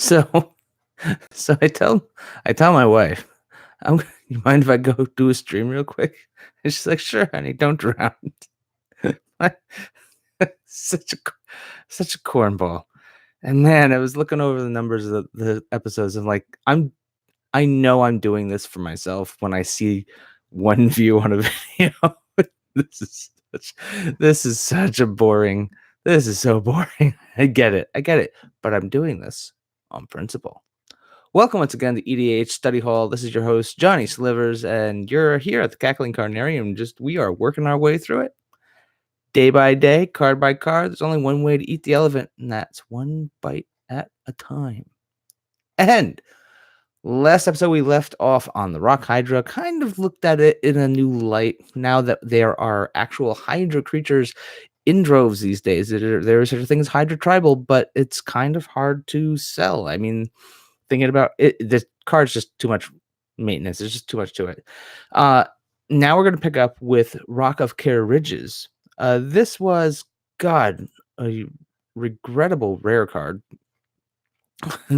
So so I tell my wife, you mind if I go do a stream real quick? And she's like, sure, honey, don't drown. such a such a cornball. And man, I was looking over the numbers of the episodes and like I know I'm doing this for myself when I see one view on a video. this is such this is such a boring. This is so boring. I get it. But I'm doing this on principle. Welcome once again to EDH Study Hall. This is your host, Johnny Slivers, and you're here at the Cackling Carnarium. We are working our way through it. Day by day, card by card. There's only one way to eat the elephant, and that's one bite at a time. And last episode, we left off on the Rock Hydra, kind of looked at it in a new light now that there are actual Hydra creatures in droves these days. There is such a thing as Hydra Tribal, but it's kind of hard to sell. I mean, thinking about it, the card's just too much maintenance. There's just too much to it. Now we're going to pick up with Rock of Kher Ridges. This was, God, a regrettable rare card.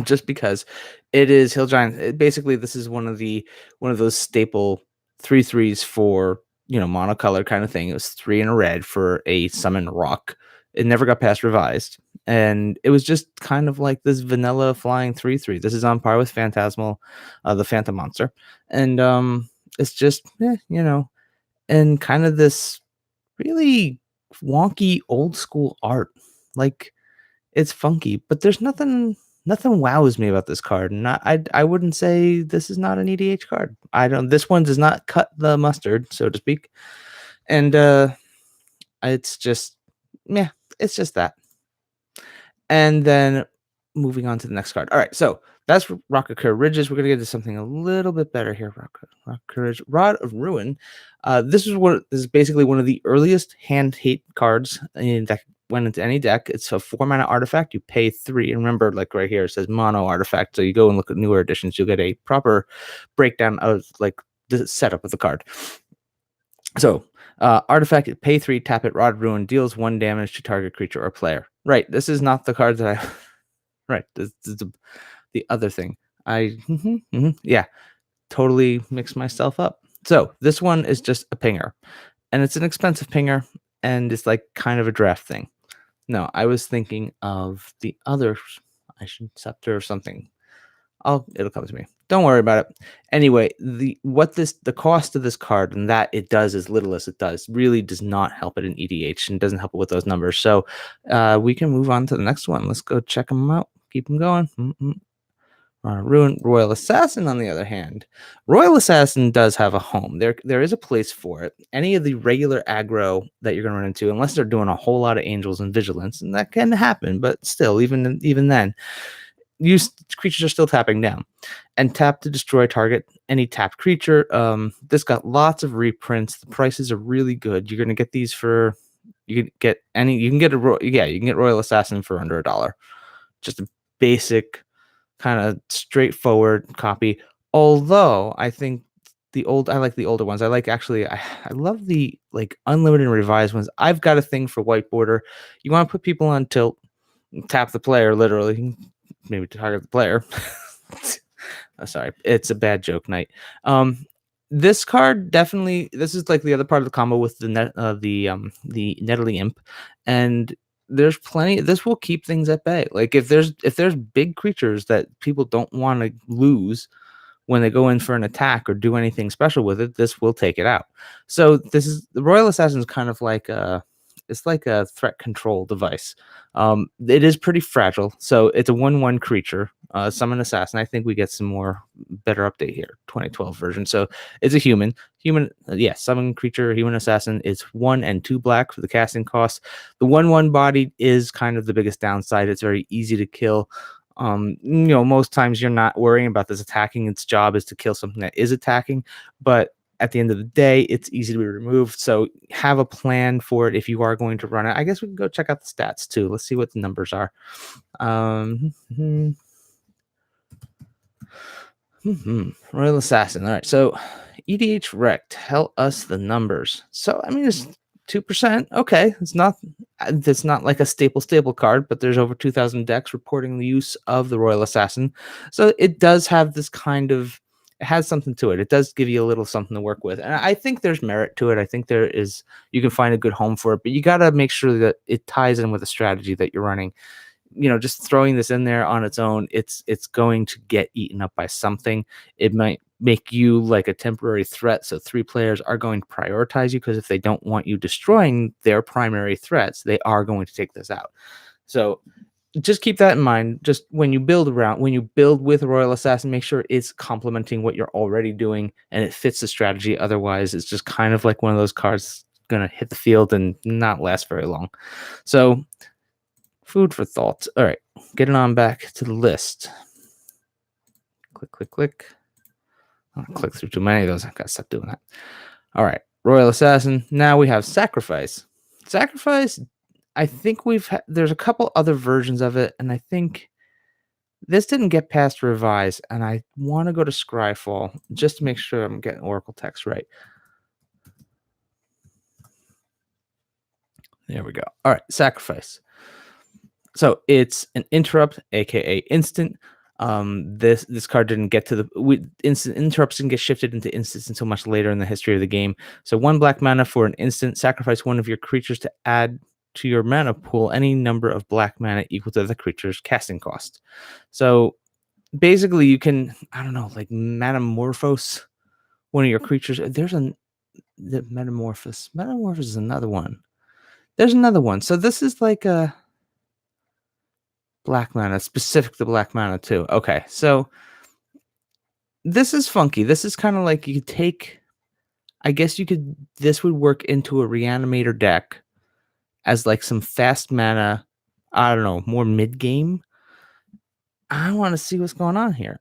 Just because it is Hill Giant. Basically, this is one of those staple 3/3s for monocolor kind of thing. It was 3 and a red for a summon rock. It never got past revised, and it was just kind of like this vanilla flying 3/3. This is on par with Phantasmal, the Phantom Monster, and it's just and kind of this really wonky old school art. Like, it's funky, but there's nothing wows me about this card. And I wouldn't say this is not an EDH card. This one does not cut the mustard, so to speak. And it's just that. And then moving on to the next card. All right, so that's Rock of Kher Ridges. We're gonna get to something a little bit better here. Rock of Kher Ridges. Rod of Ruin. This is basically one of the earliest hand hate cards that went into any deck. It's a 4-mana artifact. You pay 3. And remember, like right here, it says mono artifact. So you go and look at newer editions, you'll get a proper breakdown of like the setup of the card. So artifact, pay 3, tap it, Rod of Ruin, deals 1 damage to target creature or player. Right. This is not the card that I right. This is the other thing. Yeah, totally mixed myself up. So this one is just a pinger, and it's an expensive pinger, and it's like kind of a draft thing. No, I was thinking of the other Scepter or something. It'll come to me. Don't worry about it. Anyway, the cost of this card and that it does as little as it does really does not help it in EDH and doesn't help it with those numbers. So we can move on to the next one. Let's go check them out. Keep them going. Ruin Royal Assassin, on the other hand. Royal Assassin does have a home. There is a place for it. Any of the regular aggro that you're going to run into, unless they're doing a whole lot of Angels and Vigilance, and that can happen, but still, even then, creatures are still tapping down. And tap to destroy target any tapped creature. This got lots of reprints. The prices are really good. You're going to get these for... You can get Royal Assassin for under $1. Just a basic, kind of straightforward copy. Although I think I like the older ones. I love the like unlimited and revised ones. I've got a thing for white border. You want to put people on tilt, tap the player, literally, maybe target the player. Sorry, it's a bad joke night. This card definitely. This is like the other part of the combo with the Nettly Imp, and there's plenty. This will keep things at bay. Like if there's big creatures that people don't want to lose when they go in for an attack or do anything special with it, this will take it out. So the Royal Assassin is kind of like it's like a threat control device. It is pretty fragile. So it's a 1/1 creature, summon assassin. I think we get some better update here, 2012 version. So it's a human, summon creature, human assassin. It's 1 and 2 black for the casting cost. The 1/1 body is kind of the biggest downside. It's very easy to kill. Most times you're not worrying about this attacking. Its job is to kill something that is attacking, but at the end of the day, it's easy to be removed. So have a plan for it if you are going to run it. I guess we can go check out the stats too. Let's see what the numbers are. Royal Assassin. All right. So EDH Rec, tell us the numbers. So, I mean, 2%. Okay, that's not like a staple card, but there's over 2,000 decks reporting the use of the Royal Assassin. So it does have this kind of, it has something to it. It does give you a little something to work with. And I think there's merit to it. I think you can find a good home for it, but you got to make sure that it ties in with a strategy that you're running. Just throwing this in there on its own, it's going to get eaten up by something. It might make you like a temporary threat, so 3 players are going to prioritize you, because if they don't want you destroying their primary threats, they are going to take this out. So just keep that in mind. Just when you build with Royal Assassin, make sure it's complementing what you're already doing and it fits the strategy. Otherwise, it's just kind of like one of those cards gonna hit the field and not last very long. So food for thought. All right, getting on back to the list. Click, click, click. I'll click through too many of those. I gotta stop doing that. All right, Royal Assassin. Now we have Sacrifice. Sacrifice, I think there's a couple other versions of it, and I think this didn't get past revise, and I want to go to Scryfall just to make sure I'm getting Oracle text right. There we go. All right, Sacrifice. So it's an interrupt, aka instant. This card didn't get to the instant. Interrupts didn't get shifted into instants until much later in the history of the game. So 1 black mana for an instant. Sacrifice one of your creatures to add to your mana pool any number of black mana equal to the creature's casting cost. So basically, you can, I don't know, like metamorphose one of your creatures. The metamorphose. Metamorphose is another one. There's another one. So this is like a black mana, specific to black mana too. Okay, so this is funky. This is kind of like you could take, I guess this would work into a reanimator deck as like some fast mana, I don't know, more mid-game. I want to see what's going on here.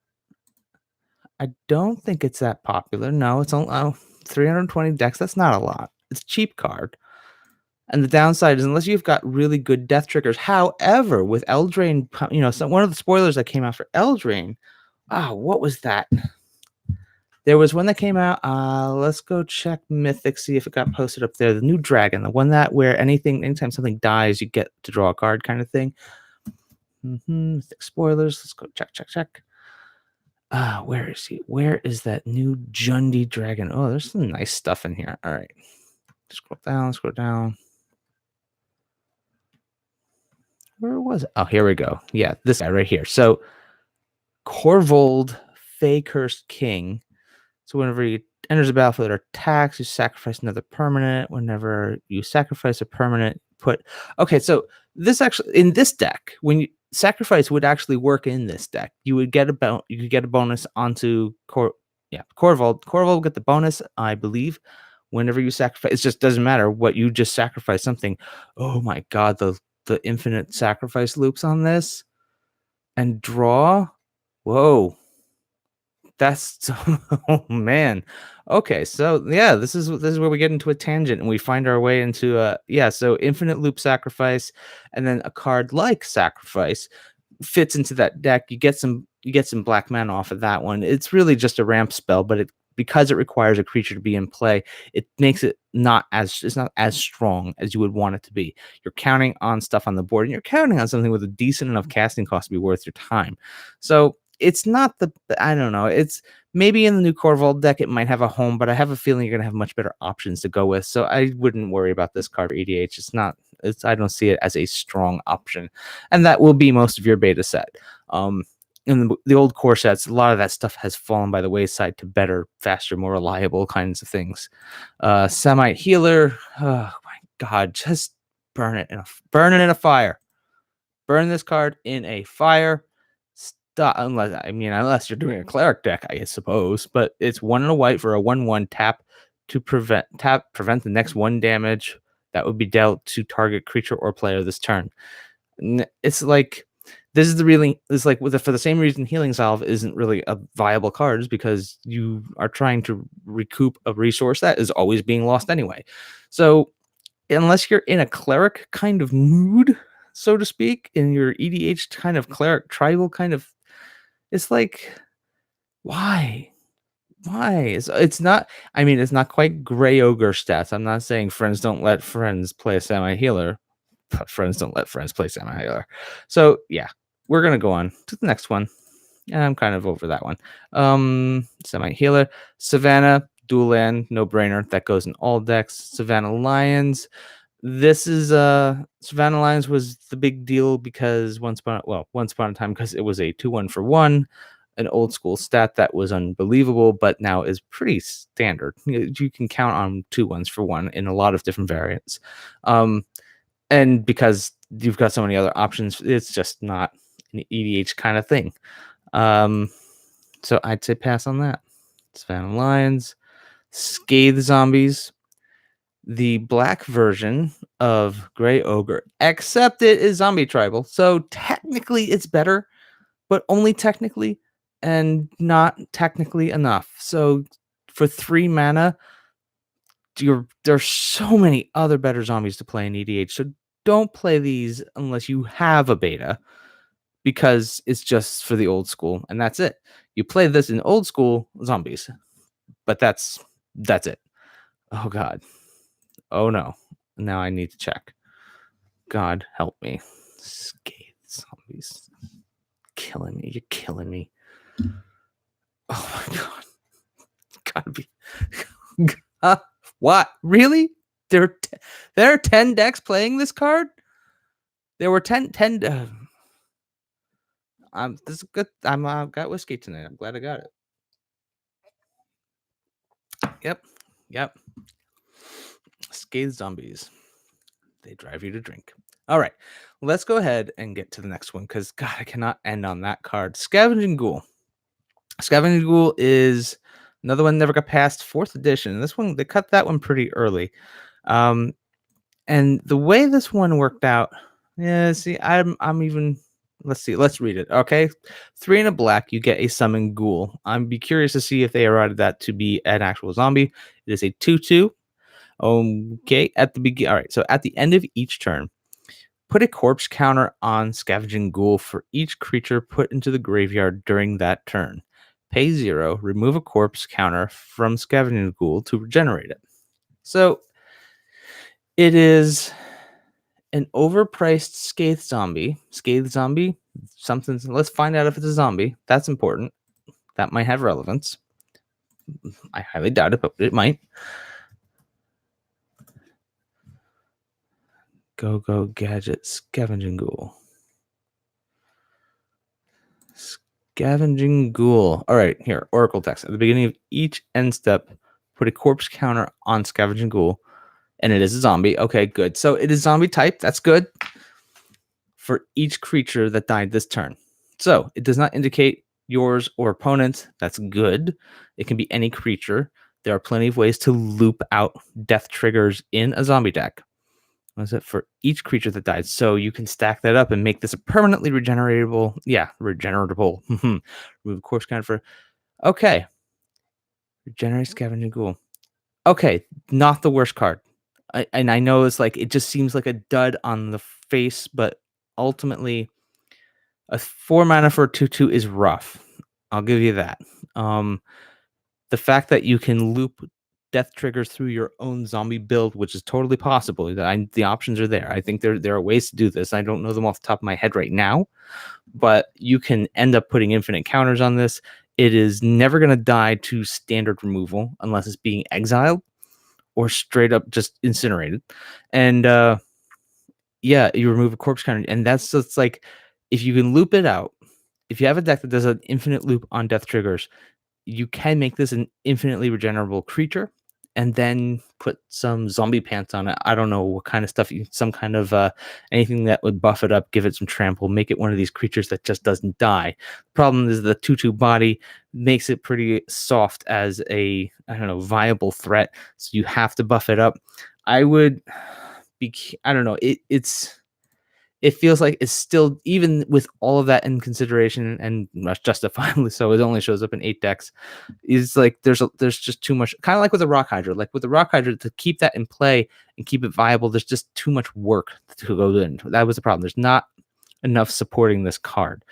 I don't think it's that popular. No, it's only 320 decks. That's not a lot. It's a cheap card. And the downside is, unless you've got really good death triggers. However, with Eldraine, one of the spoilers that came out for Eldraine, what was that? There was one that came out. Let's go check Mythic, see if it got posted up there. The new dragon, the one that where anytime something dies, you get to draw a card kind of thing. Mythic spoilers. Let's go check. Where is he? Where is that new Jundi dragon? Oh, there's some nice stuff in here. All right. Scroll down. Where was it? Oh, here we go. Yeah, this guy right here. So, Korvold, Fey Cursed King. So, whenever he enters the battlefield or attacks, you sacrifice another permanent. Whenever you sacrifice a permanent, Okay, so this actually, in this deck, when you sacrifice would actually work in this deck. You would get a bonus onto Korvold. Korvold will get the bonus, I believe. Whenever you sacrifice, it just doesn't matter what you just sacrifice something. Oh my god, the infinite sacrifice loops on this and draw. Whoa, that's oh man. Okay, so yeah, this is where we get into a tangent and we find our way into so infinite loop sacrifice, and then a card like sacrifice fits into that deck. You get some black mana off of that one. It's really just a ramp spell, but because it requires a creature to be in play, it makes it not as strong as you would want it to be. You're counting on stuff on the board, and you're counting on something with a decent enough casting cost to be worth your time. So it's not I don't know. It's maybe in the new Korvold deck it might have a home, but I have a feeling you're gonna have much better options to go with. So I wouldn't worry about this card for EDH. I don't see it as a strong option, and that will be most of your beta set. In the old core sets, a lot of that stuff has fallen by the wayside to better, faster, more reliable kinds of things. Semite Healer, oh my god, just burn it in a fire. Burn this card in a fire. Stop, unless you're doing a cleric deck, I suppose. But it's 1 and a white for a 1/1 tap to prevent the next 1 damage that would be dealt to target creature or player this turn. It's like for the same reason Healing Salve isn't really a viable card, is because you are trying to recoup a resource that is always being lost anyway. So unless you're in a cleric kind of mood, so to speak, in your EDH kind of cleric tribal kind of, it's like, why? Why? It's not. I mean, it's not quite gray ogre stats. I'm not saying friends don't let friends play a semi healer, but friends don't let friends play semi healer. So yeah, we're gonna go on to the next one. And I'm kind of over that one. Semi healer, Savannah, dual land, no brainer. That goes in all decks. Savannah Lions. This is Savannah Lions was the big deal because once upon a time, because it was a 2-1 for 1, an old school stat that was unbelievable, but now is pretty standard. You can count on 2-1s for 1 in a lot of different variants. And because you've got so many other options, it's just not an EDH kind of thing. So I'd say pass on that. Savannah Lions, Scathe Zombies, the black version of Grey Ogre, except it is zombie tribal. So technically it's better, but only technically and not technically enough. So for 3 mana, there's so many other better zombies to play in EDH. So don't play these unless you have a beta, because it's just for the old school and that's it. You play this in old school zombies, but that's it. Oh god. Oh no. Now I need to check. God help me. Scathe zombies. Killing me. You're killing me. Oh my god. Gotta be. What? Really? There are 10 decks playing this card? There were 10 this is good. I'm got whiskey tonight. I'm glad I got it. Yep. Scathe zombies. They drive you to drink. All right, let's go ahead and get to the next one because God, I cannot end on that card. Scavenging Ghoul. Scavenging Ghoul is another one never got past 4th edition. This one, they cut that one pretty early. And the way this one worked out, yeah, see, I'm even. Let's read it. Okay, 3 and a black, you get a summon ghoul. I'm be curious to see if they eroded that to be an actual zombie. It is a 2/2. Okay, at the beginning. All right, so at the end of each turn, put a corpse counter on Scavenging Ghoul for each creature put into the graveyard during that turn. Pay 0, remove a corpse counter from Scavenging Ghoul to regenerate it. So it is an overpriced Scathe zombie. Something. Let's find out if it's a zombie. That's important. That might have relevance. I highly doubt it, but it might. Go gadget Scavenging Ghoul. Scavenging Ghoul. All right, here, Oracle text. At the beginning of each end step, put a corpse counter on Scavenging Ghoul, and it is a zombie. Okay, good. So it is zombie type. That's good. For each creature that died this turn. So it does not indicate yours or opponent's. That's good. It can be any creature. There are plenty of ways to loop out death triggers in a zombie deck. Was it for each creature that died? So you can stack that up and make this a permanently regeneratable. Yeah, regeneratable. Remove corpse counter for. Okay. Regenerate Scavenging Ghoul. Okay, not the worst card. I know it's like it just seems like a dud on the face, but ultimately, a 4 mana for a 2/2 is rough. I'll give you that. The fact that you can loop death triggers through your own zombie build, which is totally possible. The options are there. I think there are ways to do this. I don't know them off the top of my head right now, but you can end up putting infinite counters on this. It is never going to die to standard removal unless it's being exiled or straight up just incinerated. And yeah, you remove a corpse counter, and that's just like if you can loop it out. If you have a deck that does an infinite loop on death triggers, you can make this an infinitely regenerable creature and then put some zombie pants on it. I don't know what kind of stuff, some kind of anything that would buff it up, give it some trample, make it one of these creatures that just doesn't die. The problem is the 2/2 body makes it pretty soft as a, I don't know, viable threat. So you have to buff it up. I would be, I don't know, it feels like it's still, even with all of that in consideration, and justifiably so, it only shows up in 8 decks. Is like there's just too much, kind of like with the Rock Hydra. Like with the Rock Hydra, to keep that in play and keep it viable, there's just too much work to go in. That was the problem. There's not enough supporting this card,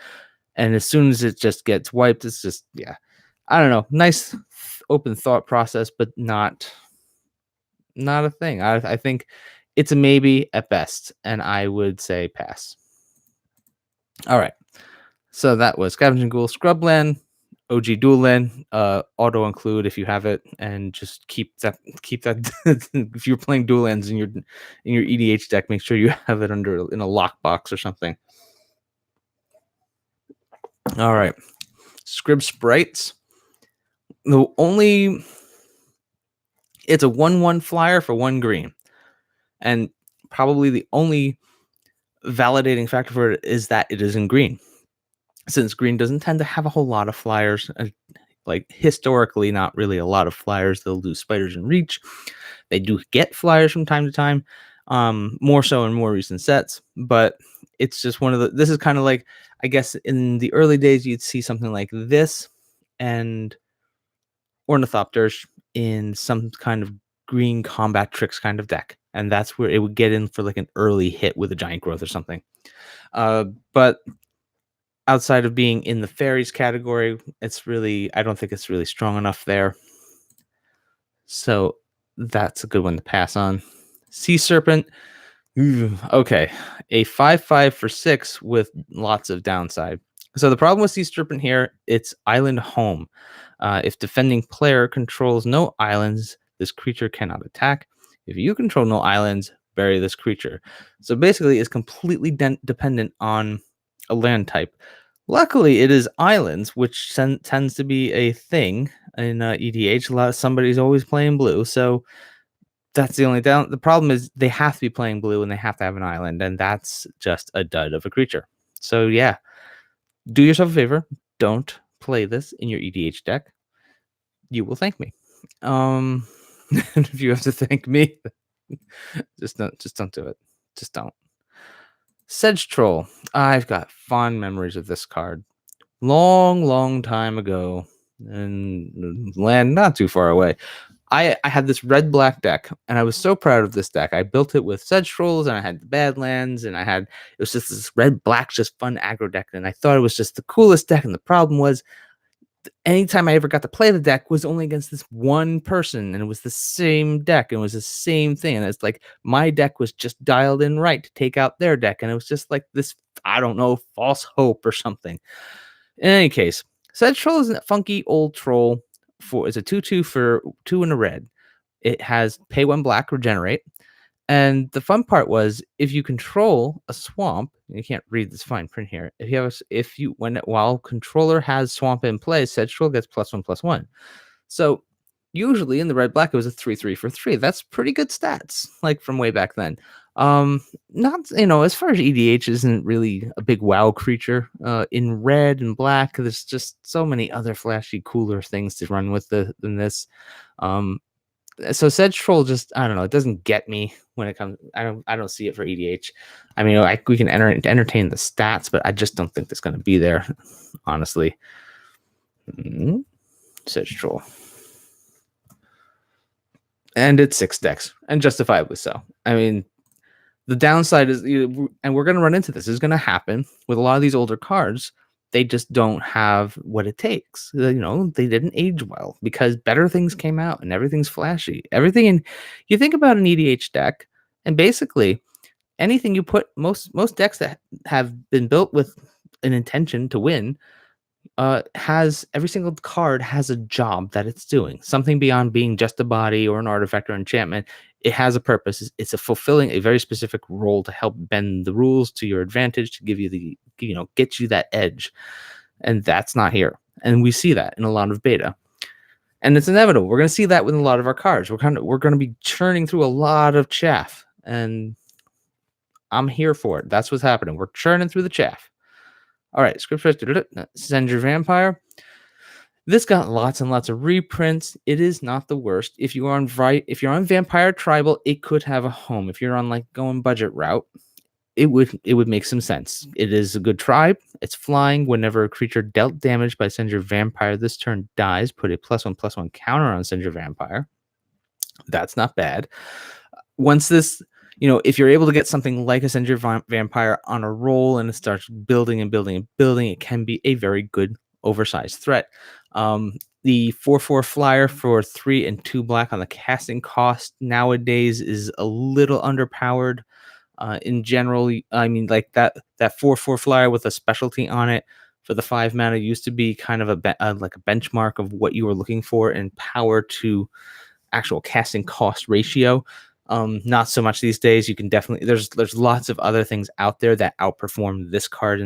and as soon as it just gets wiped, it's just, yeah, I don't know. Nice. open thought process, but not a thing. I think it's a maybe at best, and I would say pass. All right. So that was Scavenging Ghoul, Scrubland, OG Dual Land, auto include if you have it, and just keep that if you're playing dual lands in your EDH deck, make sure you have it in a lockbox or something. All right. Sprites. It's a 1/1 flyer for 1 green. And probably the only validating factor for it is that it is in green. Since green doesn't tend to have a whole lot of flyers, like historically, not really a lot of flyers. They'll do spiders and reach. They do get flyers from time to time, more so in more recent sets. But it's just this is kind of like, I guess in the early days, you'd see something like this and Ornithopters in some kind of green combat tricks kind of deck. And that's where it would get in for like an early hit with a giant growth or something. But outside of being in the fairies category, I don't think it's really strong enough there. So that's a good one to pass on. Sea Serpent. Okay. A 5/5 for 6 with lots of downside. So the problem with Sea Serpent here, it's island home. If defending player controls no islands, this creature cannot attack. If you control no islands, bury this creature. So basically, it's completely dependent on a land type. Luckily, it is islands, which tends to be a thing in EDH. Somebody's always playing blue, so that's the only down. The problem is they have to be playing blue and they have to have an island, and that's just a dud of a creature. So yeah, do yourself a favor. Don't play this in your EDH deck. You will thank me. If you have to thank me, just don't do it. Just don't. Sedge Troll. I've got fond memories of this card. Long time ago, and land not too far away. I had this red-black deck, and I was so proud of this deck. I built it with Sedge Trolls, and I had the Badlands, and it was just this red-black, just fun aggro deck, and I thought it was just the coolest deck, and the problem was, anytime I ever got to play the deck was only against this one person, and it was the same deck, and it was the same thing, and it's like my deck was just dialed in right to take out their deck, and it was just like this, I don't know, false hope or something. In any case, Sedge Troll is a funky old troll. It's a 2/2 for 2 and a red. It has pay 1 black, regenerate. And the fun part was, if you control a swamp, you can't read this fine print here. While controller has swamp in play, Sedge Troll gets +1/+1. So usually in the red black, it was a 3/3 for 3. That's pretty good stats, like from way back then. Not, as far as EDH isn't really a big wow creature. In red and black, there's just so many other flashy, cooler things to run with than this. So Sedge Troll just, I don't know, it doesn't get me when it comes. I don't see it for EDH. I mean, we can entertain the stats, but I just don't think that's going to be there, honestly. Sedge Troll. And it's 6 decks, and justifiably so. I mean, the downside is, and we're going to run into this, is going to happen with a lot of these older cards. They just don't have what it takes. They didn't age well because better things came out and everything's flashy. You think about an EDH deck, and basically anything you put, most decks that have been built with an intention to win, has every single card has a job that it's doing, something beyond being just a body or an artifact or enchantment. It has a purpose. It's fulfilling a very specific role to help bend the rules to your advantage, to give you get you that edge. And that's not here. And we see that in a lot of beta. And it's inevitable. We're going to see that with a lot of our cards. We're going to be churning through a lot of chaff, and I'm here for it. That's what's happening. We're churning through the chaff. All right, Send Your Vampire. This got lots and lots of reprints. It is not the worst. If you're on Vampire Tribal, it could have a home. If you're on like going budget route, it would make some sense. It is a good tribe. It's flying. Whenever a creature dealt damage by Send Your Vampire this turn dies, put a +1/+1 counter on Send Your Vampire. That's not bad. Once this, if you're able to get something like a Send Your Vampire on a roll and it starts building and building and building, it can be a very good oversized threat. The 4/4 flyer for 3 and 2 black on the casting cost nowadays is a little underpowered. In general, I mean, like that 4/4 flyer with a specialty on it for the 5 mana used to be kind of like a benchmark of what you were looking for in power to actual casting cost ratio. Not so much these days. You can definitely there's lots of other things out there that outperform this card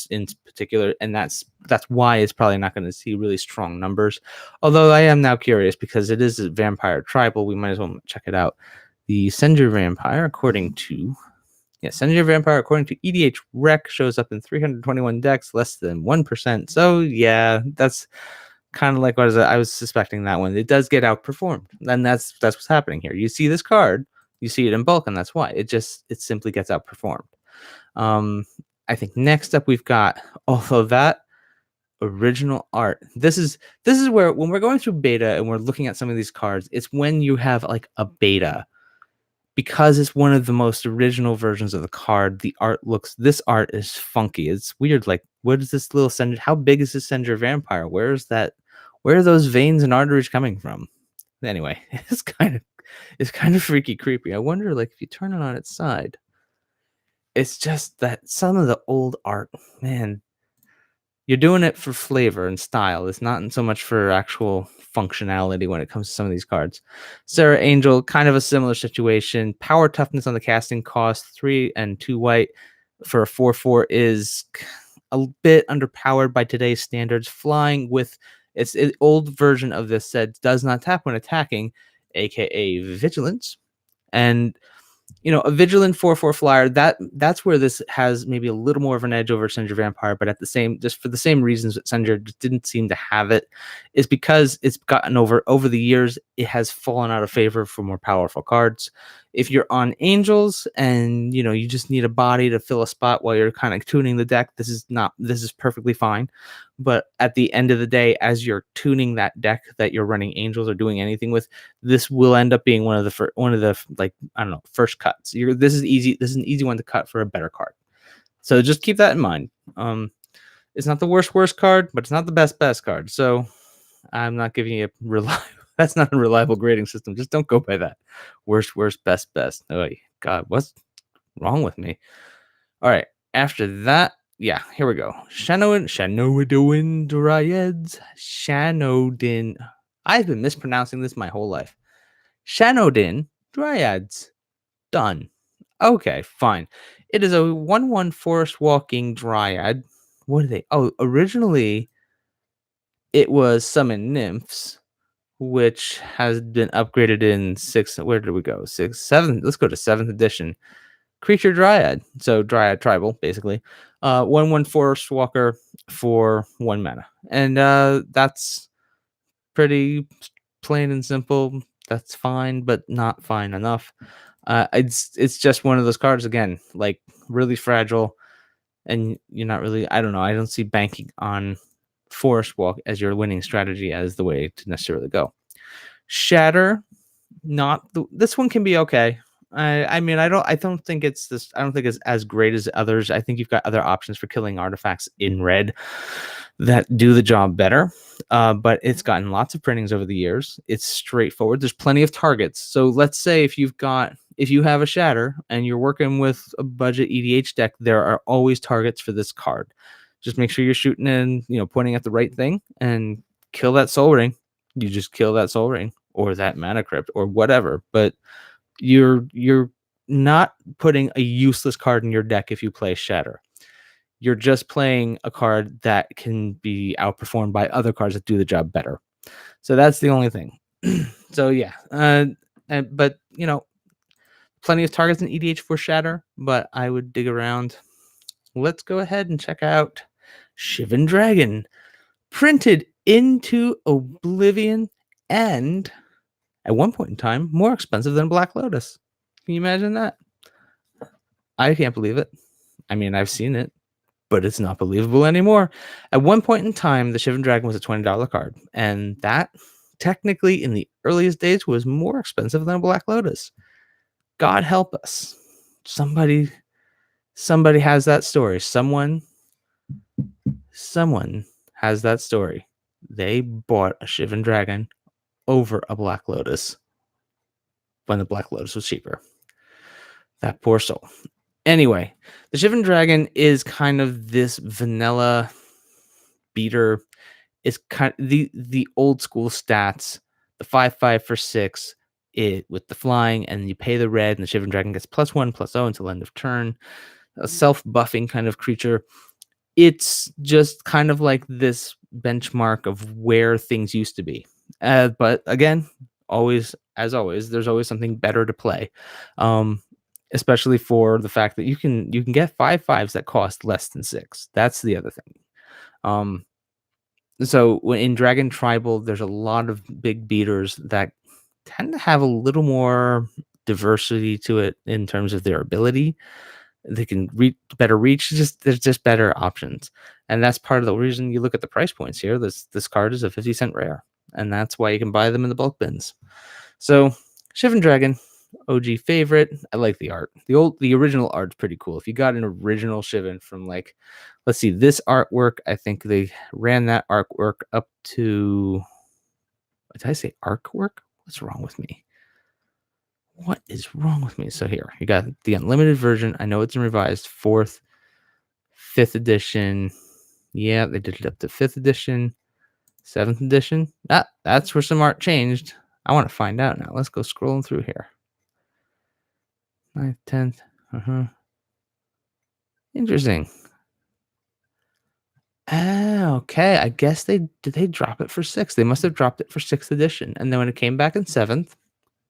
in particular, and that's why it's probably not going to see really strong numbers. Although I am now curious because it is a vampire tribal, we might as well check it out. The Sender Vampire, Sender Vampire, according to EDH Rec, shows up in 321 decks, less than 1%. So yeah, that's kind of like what I was suspecting that one. It does get outperformed, and that's what's happening here. You see this card, you see it in bulk, and that's why it simply gets outperformed. I think next up we've got although that original art. This is where when we're going through beta and we're looking at some of these cards, it's when you have like a beta. Because it's one of the most original versions of the card, this art is funky. It's weird. Like, what is this little Sender? How big is this Sender Vampire? Where are those veins and arteries coming from? Anyway, it's kind of freaky, creepy. I wonder, like, if you turn it on its side, it's just that some of the old art, man, you're doing it for flavor and style. It's not so much for actual functionality when it comes to some of these cards. Sarah Angel, kind of a similar situation. Power toughness on the casting cost, 3 and 2 white for a 4/4 is a bit underpowered by today's standards. Flying with its old version of this said does not tap when attacking, aka vigilance. And a vigilant 4/4 flyer, that's where this has maybe a little more of an edge over Sender Vampire, but just for the same reasons that Sender just didn't seem to have it, is because it's gotten over the years, it has fallen out of favor for more powerful cards. If you're on Angels and you just need a body to fill a spot while you're kind of tuning the deck, this is perfectly fine. But at the end of the day, as you're tuning that deck that you're running Angels or doing anything with, this will end up being one of the like, I don't know, first cuts. This is easy. This is an easy one to cut for a better card. So just keep that in mind. It's not the worst card, but it's not the best card. So I'm not giving you that's not a reliable grading system. Just don't go by that. Worst, best. Oh God, what's wrong with me? All right. After that, yeah, here we go. Shanodin Dryads. Shanodin. I've been mispronouncing this my whole life. Shanodin Dryads. Done. Okay, fine. It is a 1/1 forest walking Dryad. What are they? Oh, originally it was Summon Nymphs, which has been upgraded in 6. Where did we go? 6, 7. Let's go to 7th edition. Creature Dryad. So Dryad tribal, basically. 1/1 forest walker for 1 mana. And that's pretty plain and simple. That's fine, but not fine enough. It's just one of those cards again, like really fragile, and you're not really. I don't know. I don't see banking on Forest Walk as your winning strategy as the way to necessarily go. Shatter, this one can be okay. I mean, I don't think it's this. I don't think it's as great as others. I think you've got other options for killing artifacts in red that do the job better. But it's gotten lots of printings over the years. It's straightforward. There's plenty of targets. So let's say if you have a Shatter and you're working with a budget EDH deck, there are always targets for this card. Just make sure you're shooting in, pointing at the right thing and kill that Soul Ring. You just kill that Soul Ring or that Mana Crypt or whatever. But you're not putting a useless card in your deck if you play Shatter. You're just playing a card that can be outperformed by other cards that do the job better. So that's the only thing. So yeah, but plenty of targets in EDH for Shatter, but I would dig around. Let's go ahead and check out Shivan Dragon, printed into oblivion, and at one point in time, more expensive than Black Lotus. Can you imagine that? I can't believe it. I mean, I've seen it, but it's not believable anymore. At one point in time, the Shivan Dragon was a $20 card, and that technically in the earliest days was more expensive than a Black Lotus. God help us. Somebody has that story. Someone has that story. They bought a Shivan Dragon over a Black Lotus when the Black Lotus was cheaper. That poor soul. Anyway, the Shivan Dragon is kind of this vanilla beater. It's kind of the old school stats, the 5/5 for 6, it with the flying, and you pay the red, and the Shivan Dragon gets +1/+0 until end of turn. A self-buffing kind of creature. It's just kind of like this benchmark of where things used to be. But again, always, as always, there's always something better to play. Um, Especially for the fact that you can get 5/5s that cost less than 6. That's the other thing. Um, so when in Dragon Tribal, there's a lot of big beaters that tend to have a little more diversity to it in terms of their ability. They can better reach. Just there's just better options, and that's part of the reason you look at the price points here. This card is a 50-cent rare, and that's why you can buy them in the bulk bins. So Shivan Dragon, OG favorite. I like the art. The original art's pretty cool. If you got an original Shivan from like, let's see, this artwork, I think they ran that artwork up to. Did I say artwork? What's wrong with me? What is wrong with me? So here, you got the unlimited version. I know it's in revised 4th, 5th edition. Yeah, they did it up to 5th edition, 7th edition. That's where some art changed. I want to find out now. Let's go scrolling through here. 9th, 10th. Interesting. Okay. I guess did they drop it for 6th? They must have dropped it for 6th edition. And then when it came back in 7th,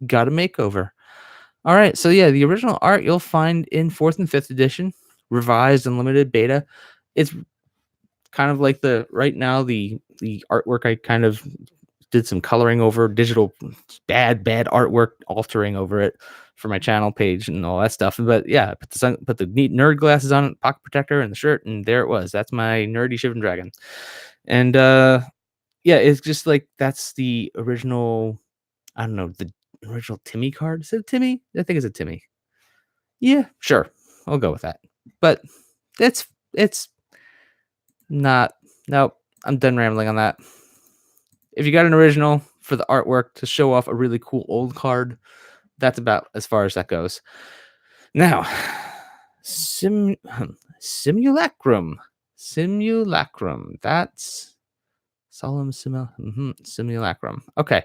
got a makeover. All right, so yeah, the original art you'll find in 4th and 5th edition, revised and limited beta. It's kind of like right now the artwork I kind of did some coloring over, digital bad artwork altering over it for my channel page and all that stuff. But yeah, put the neat nerd glasses on, pocket protector, and the shirt, and there it was. That's my nerdy Shivan Dragon. And yeah, it's just like that's the original. I don't know, the original Timmy card. Is it Timmy? I think it's a Timmy. Yeah, sure. I'll go with that. But it's not. Nope. I'm done rambling on that. If you got an original for the artwork to show off a really cool old card, that's about as far as that goes. Now, Simulacrum. That's Solemn Simulacrum. Okay.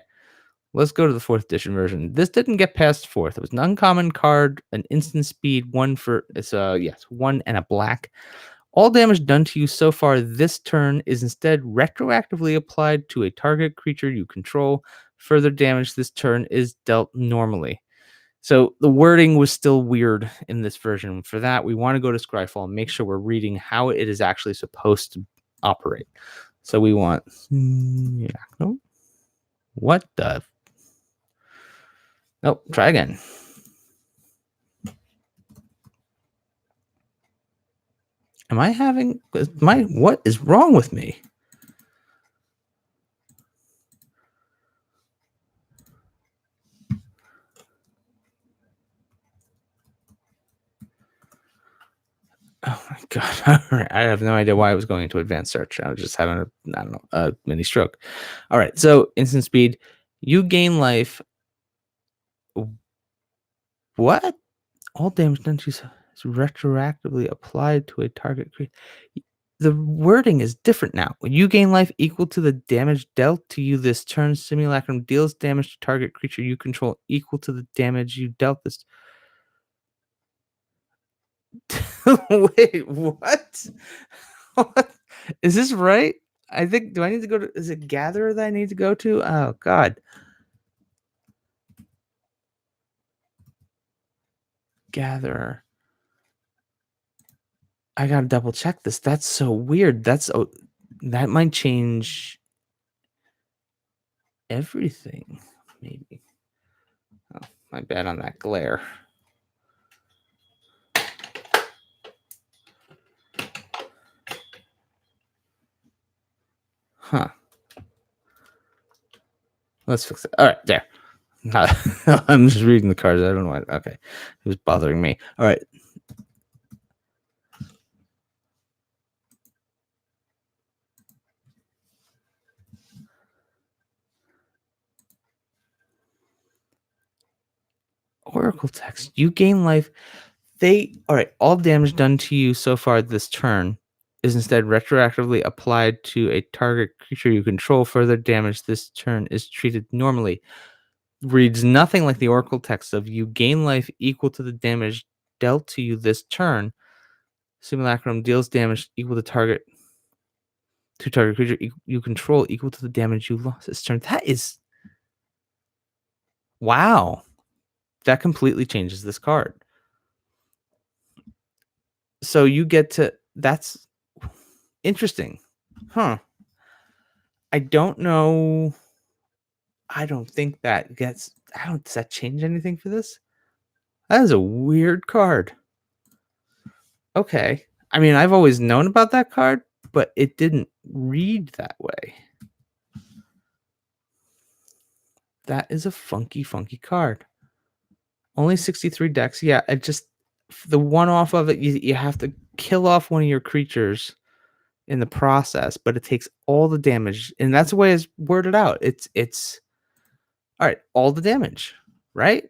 Let's go to the 4th edition version. This didn't get past 4th. It was an uncommon card, an instant speed, 1 and a black. All damage done to you so far this turn is instead retroactively applied to a target creature you control. Further damage this turn is dealt normally. So the wording was still weird in this version. For that, we want to go to Scryfall and make sure we're reading how it is actually supposed to operate. So we want... What the... Oh, try again. Am I having what is wrong with me? Oh my god. All right. I have no idea why I was going into advanced search. I was just having a mini stroke. All right. So instant speed, you gain life. What? All damage done to you is retroactively applied to a target creature. The wording is different now. When you gain life equal to the damage dealt to you this turn, Simulacrum deals damage to target creature you control equal to the damage you dealt this. Wait, what? What? Is this right? I think, do I need to go to, is it Gatherer that I need to go to? Oh, God. Gatherer. I gotta double check this. That's so weird. That might change everything, maybe. Oh, my bad on that glare. Huh. Let's fix it. All right, there. I'm just reading the cards. I don't know why. Okay. It was bothering me. All right. Oracle text. You gain life. All damage done to you so far this turn is instead retroactively applied to a target creature you control. Further damage this turn is treated normally. Reads nothing like the Oracle text of you gain life equal to the damage dealt to you this turn. Simulacrum deals damage equal to target creature you control equal to the damage you lost this turn. That is wow. That completely changes this card. So you get to that's interesting. Huh. I don't know. I don't think that gets does that change anything for this? That is a weird card. Okay. I mean, I've always known about that card, but it didn't read that way. That is a funky card. Only 63 decks. Yeah, it just the one off of it, you have to kill off one of your creatures in the process, but it takes all the damage, and that's the way it's worded out. It's all right, all the damage, right?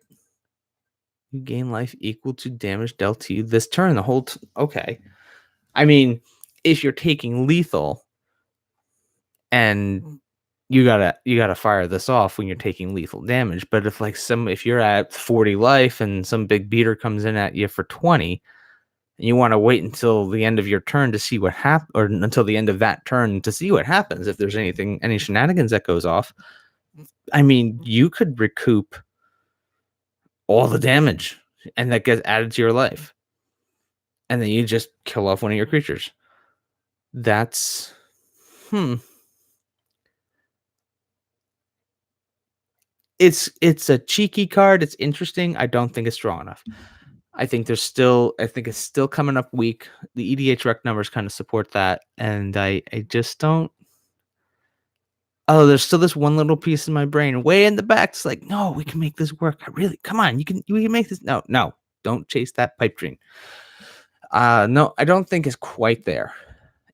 You gain life equal to damage dealt to you this turn. The whole okay. I mean, if you're taking lethal, and you gotta fire this off when you're taking lethal damage. But if you're at 40 life and some big beater comes in at you for 20, and you want to wait until the end of your turn to see what happens, or until the end of that turn to see what happens, if there's any shenanigans that goes off, I mean, you could recoup all the damage, and that gets added to your life, and then you just kill off one of your creatures. That's It's a cheeky card. It's interesting. I don't think it's strong enough. I think it's still coming up weak. The EDH rec numbers kind of support that, and I just don't. Oh, there's still this one little piece in my brain, way in the back. It's like, no, we can make this work. Come on, we can make this. No, don't chase that pipe dream. No, I don't think it's quite there.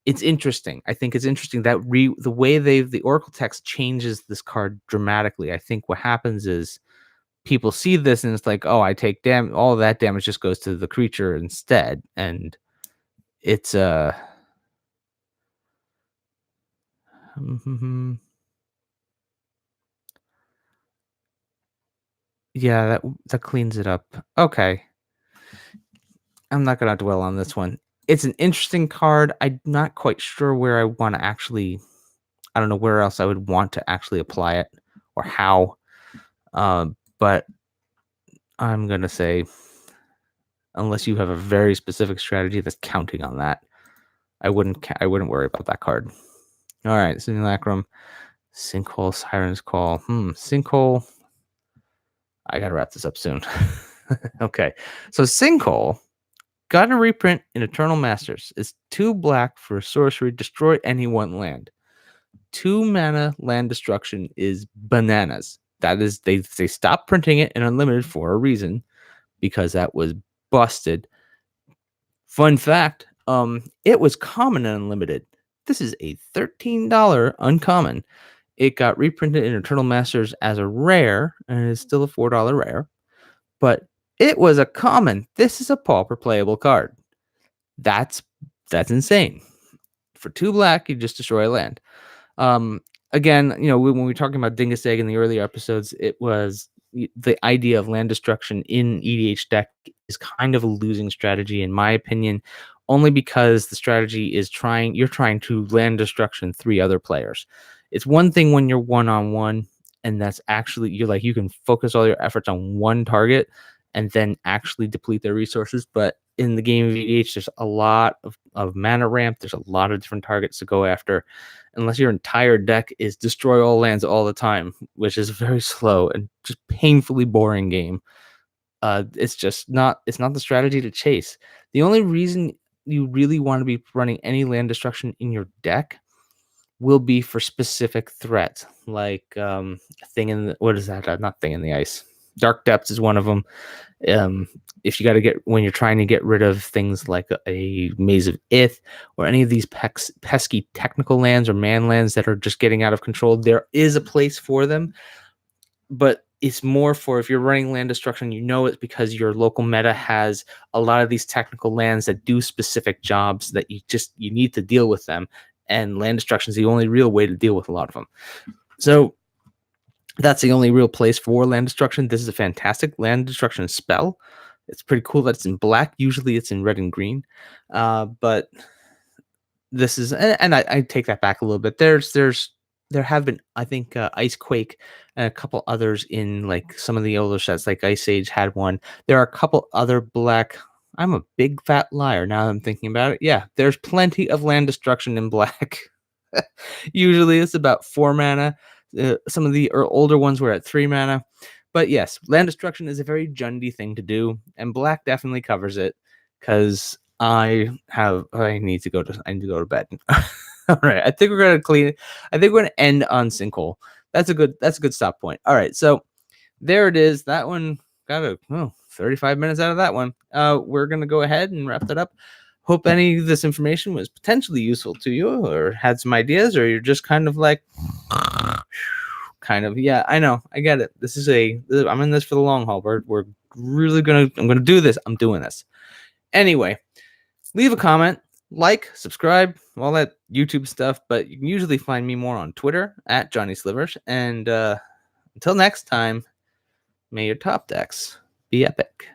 It's interesting. I think it's interesting that the way the Oracle text changes this card dramatically. I think what happens is people see this and it's like, oh, I take damage. All of that damage just goes to the creature instead, and it's yeah, that cleans it up. Okay, I'm not gonna dwell on this one. It's an interesting card. I'm not quite sure where I want to actually. I don't know where else I would want to actually apply it or how. But I'm gonna say, unless you have a very specific strategy that's counting on that, I wouldn't worry about that card. All right, Simulacrum, Sinkhole, Siren's Call. Sinkhole. I gotta wrap this up soon. Okay, so Sinkhole got a reprint in Eternal Masters. It's 2 black for a sorcery. Destroy any one land. 2 mana land destruction is bananas. That is, they stopped printing it in Unlimited for a reason, because that was busted. Fun fact, it was common in Unlimited. This is a $13 uncommon. It got reprinted in Eternal Masters as a rare, and it's still a $4 rare. But it was a common. This is a pauper playable card. That's insane. For 2 black, you just destroy a land. Again, when we were talking about Dingus Egg in the earlier episodes, it was the idea of land destruction in EDH deck is kind of a losing strategy, in my opinion, only because the strategy is you're trying to land destruction 3 other players. It's one thing when you're one-on-one, and that's actually, you can focus all your efforts on one target and then actually deplete their resources. But in the game of EDH, there's a lot of mana ramp. There's a lot of different targets to go after, unless your entire deck is destroy all lands all the time, which is a very slow and just painfully boring game. It's not the strategy to chase. The only reason you really want to be running any land destruction in your deck will be for specific threats, like thing in the, what is that? Not Thing in the Ice. Dark Depths is one of them. If you got to when you're trying to get rid of things like a Maze of Ith or any of these pesky technical lands or man lands that are just getting out of control, there is a place for them. But it's more for if you're running land destruction, it's because your local meta has a lot of these technical lands that do specific jobs that you need to deal with them, and land destruction is the only real way to deal with a lot of them. So that's the only real place for land destruction. This is a fantastic land destruction spell. It's pretty cool that it's in black. Usually it's in red and green, but this is, and I take that back a little bit. There have been, I think, Ice Quake and a couple others in like some of the older sets, like Ice Age had one. There are a couple other black. I'm a big fat liar now that I'm thinking about it. Yeah, there's plenty of land destruction in black. Usually it's about 4 mana. Some of the older ones were at 3 mana. But yes, land destruction is a very Jundy thing to do, and black definitely covers it because I need to go to bed. All right, I think we're gonna end on Sinkhole. That's a good stop point. All right, so there it is. That one got 35 minutes out of that one. We're gonna go ahead and wrap that up. Hope any of this information was potentially useful to you, or had some ideas, or you're just kind of like, yeah, I know, I get it. I'm in this for the long haul. We're really I'm gonna do this. I'm doing this anyway. Leave a comment, like, subscribe, all that YouTube stuff. But you can usually find me more on Twitter at Johnny Slivers. And until next time, may your top decks be epic.